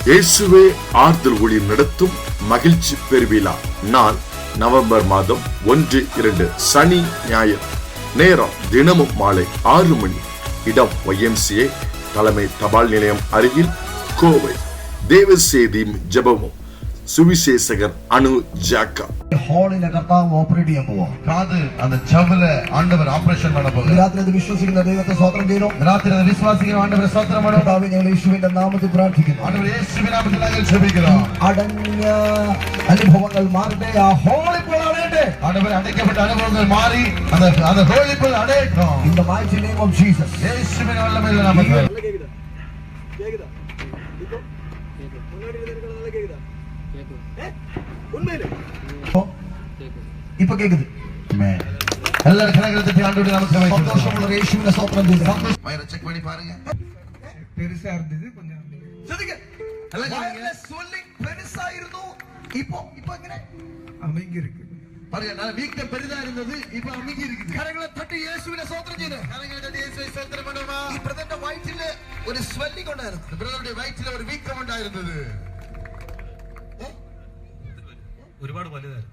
இயேசுவே ஆறுதல் ஊழியம் நடத்தும் மகிழ்ச்சி பெருவிழா. நாள் நவம்பர் மாதம் 1-2 சனி ஞாயிறு. நேரம் தினமும் மாலை 6 மணி. இடம் YMCA தலைமை தபால் நிலையம் அருகில், கோவை. தேவ செய்தியும் ஜெபமும் சுவிசேஷகர் அனு ஜாக்கா. ஹாலில கர்த்தாവ് ഓപ്പറേറ്റ് ചെയ്യാൻ പോവാ. காது அந்த ஜவ்ல ஆண்டவர் ஆபரேஷன் பண்ண போகிறார். രാത്രി വിശ്വസിക്കുന്ന ദൈവത്തെ സ്തോത്രം ചെയ്യുന്നു. ராத்திரி விசுவாசிக்கிற ஆண்டவரை ஸ்தோத்திரம் பண்ணுவோம். കർത്താവേ ഞങ്ങൾ യേശുവിന്റെ നാമത്തിൽ പ്രാർത്ഥിക്കുന്നു. ஆண்டவரே இயேசுவின் நாமத்தில் நாங்கள் ஜெபிக்கிறோம். അടഞ്ഞ അനുഭവങ്ങൾ മാറട്ടെ. ആ ഹോളിപ്പോൾ അടയട്ടെ. ஆண்டவரே அடைக்கப்பட்ட அனுபவங்கள் மாறி அந்த ஹோலிக்குள் அடையட்டும். In the mighty name of Jesus. இயேசுவின் வல்லமையுள்ள நாமத்தில். கேக்குதா? இப்போ முன்னாடி இருக்கிறது நல்லா கேக்குதா? உண்மையிலே ഇപ്പൊ കേக்குது. எல்லாரும் கரங்களை தட்டி ஆண்டவருடைய நாமத்தை வைக்கிறோம். സന്തോഷമുള്ള യേശുവിനെ സ്തോത്രം ചെയ്യുന്നു. வயிறை செக் பண்ணி பாருங்க. பெருசா இருந்தது கொஞ்சம் ശ്രദ്ധിക്കുക. swelling പെരുസായിരുന്നു. ഇപ്പൊ എങ്ങനെ அமைங்கி இருக்கு. பாருங்க, நான் வீக்கம் பெரிதா இருந்தது, இப்ப அமைங்கி இருக்குது. കരങ്ങളെ തട്ടി യേശുവിനെ സ്തോത്രം ചെയ്യുന്നു. கரங்களை தட்டி இயேசுவை ஸ்தோத்திரம் பண்ணுமா. ഈ ബ്രദറിന്റെ വയറ്റില് ഒരു swelling ഉണ്ടായിരുന്നു. பிரதருடைய வயிற்றில ஒரு வீக்கம் உண்டாயிருந்தது. ഒരുപാട് വലുതായിരുന്നു.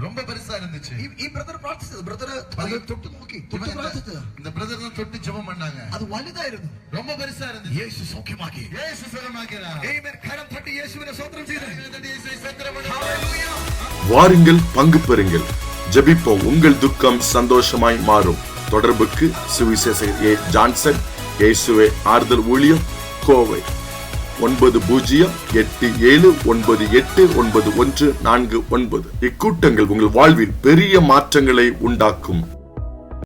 ரொம்ப பெருசா இருந்துச்சு. ഈ ബ്രദർ പ്രാർത്ഥിച്ചത്. ബ്രദർ അത് തൊട്ട് നോക്കി തൊട്ട് പ്രാർത്ഥിച്ചത്. இந்த பிரதர் தான் தொட்டு ஜெபம் பண்ணாங்க. അത് വലുതായിരുന്നു. ரொம்ப பெருசா இருந்துச்சு. യേശു സൗഖ്യമാക്കി. இயேசு சுகமாக்கினார். ആമേൻ. കരം തട്ടി യേശുവിനെ സ്തോത്രം ചെയ്തു. கரங்களை தட்டி இயேசுவை ஸ்தோத்திரம் பண்ணுமா. வாருங்கள், பங்கு பெறுங்கள், ஜெபிப்போம். உங்கள் துக்கம் சந்தோஷமாய் மாறும். தொடர்புக்கு சுவிசேஷகர் A. ஜான்சன், இயேசுவே ஆறுதல் ஊழியம், கோவை. 9087989149. இக்கூட்டங்கள் உங்கள் வாழ்வில் பெரிய மாற்றங்களை உண்டாக்கும்.